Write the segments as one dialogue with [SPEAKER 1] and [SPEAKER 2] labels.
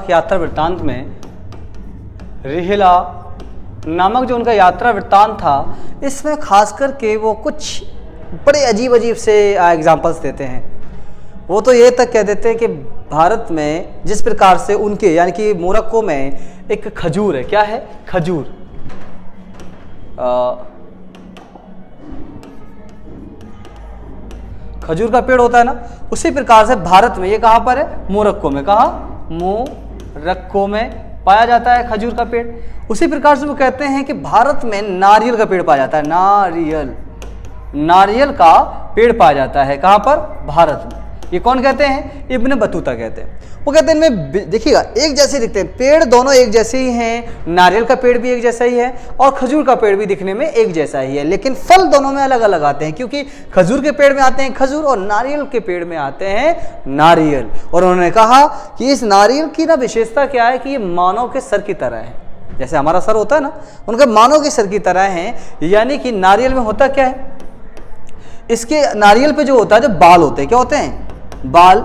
[SPEAKER 1] यात्रा वृत्तांत में रिहिला नामक जो उनका यात्रा वृत्तांत था, इसमें खास करके वो कुछ बड़े अजीब अजीब से एग्जाम्पल्स देते हैं। वो तो ये तक कह देते हैं कि भारत में जिस प्रकार से उनके यानी कि मोरक्को में एक खजूर है, क्या है खजूर, खजूर का पेड़ होता है ना, उसी प्रकार से भारत में ये कहाँ पर है, मोरक्को में, कहाँ मोरक्को में पाया जाता है खजूर का पेड़। उसी प्रकार से वो कहते हैं कि भारत में नारियल का पेड़ पाया जाता है, नारियल का पेड़ पाया जाता है, कहाँ पर, भारत में। ये कौन कहते हैं, इब्न बतूता कहते हैं। वो कहते हैं इनमें देखिएगा एक जैसे दिखते हैं, पेड़ दोनों एक जैसे ही हैं, नारियल का पेड़ भी एक जैसा ही है और खजूर का पेड़ भी दिखने में एक जैसा ही है, लेकिन फल दोनों में अलग अलग आते हैं, क्योंकि खजूर के पेड़ में आते हैं खजूर और नारियल के पेड़ में आते हैं नारियल। और उन्होंने कहा कि इस नारियल की ना विशेषता क्या है कि ये मानव के सर की तरह है, जैसे हमारा सर होता है ना, उनके मानव के सर की तरह है। यानी कि नारियल में होता क्या है, इसके नारियल पे जो होता है, जो बाल होते हैं, क्या होते हैं, बाल,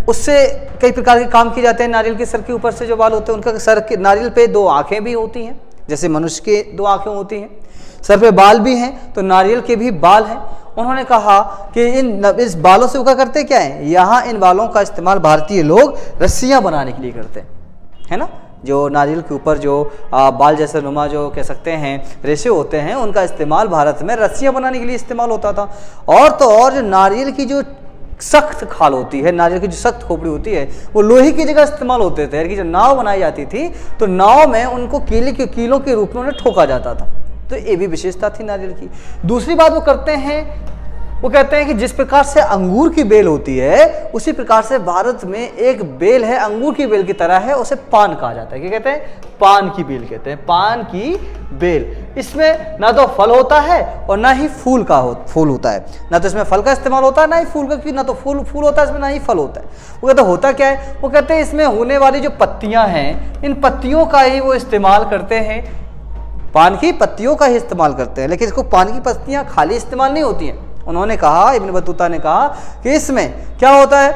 [SPEAKER 1] उससे कई प्रकार के काम किए जाते हैं। नारियल के सर के ऊपर से जो बाल होते हैं, उनका सर के नारियल पे दो आंखें भी होती हैं, जैसे मनुष्य के दो आंखें होती हैं, सर पे बाल भी हैं, तो नारियल के भी बाल हैं। उन्होंने कहा कि इस बालों से वो क्या करते क्या है, यहाँ इन बालों का इस्तेमाल भारतीय लोग रस्सियाँ बनाने के लिए करते हैं, है ना। जो नारियल के ऊपर जो बाल जैसे नुमा जो कह सकते हैं रेशे होते हैं, उनका इस्तेमाल भारत में रस्सियाँ बनाने के लिए इस्तेमाल होता था। और तो और जो नारियल की जो सख्त खाल होती है, नारियल की जो सख्त खोपड़ी होती है, वो लोहे की जगह इस्तेमाल होते थे। कि जब नाव बनाई जाती थी तो नाव में उनको कीलों के रूप में उन्हें ठोका जाता था। तो ये भी विशेषता थी नारियल की। दूसरी बात वो करते हैं, वो कहते हैं कि जिस प्रकार से अंगूर की बेल होती है, उसी प्रकार से भारत में एक बेल है, अंगूर की बेल की तरह है, उसे पान कहा जाता है। क्या कहते हैं, पान की बेल कहते हैं, पान की बेल। इसमें ना तो फल होता है और ना ही फूल होता है, ना तो इसमें फल का इस्तेमाल होता है ना ही फूल का, क्योंकि ना तो फूल होता है इसमें, ना ही फल होता है। वो कहते होता क्या है, वो कहते हैं इसमें होने वाली जो पत्तियां हैं, इन पत्तियों का ही वो इस्तेमाल करते हैं, पान की पत्तियों का ही इस्तेमाल करते हैं। लेकिन इसको पान की पत्तियां खाली इस्तेमाल नहीं होती हैं। उन्होंने कहा, इब्न बतूता ने कहा कि इसमें क्या होता है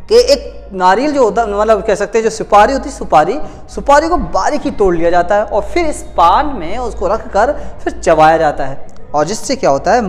[SPEAKER 1] कि एक नारियल जो होता है, मतलब कह सकते हैं जो सुपारी होती है, सुपारी को बारीकी तोड़ लिया जाता है और फिर इस पान में उसको रख कर फिर चबाया जाता है, और जिससे क्या होता है,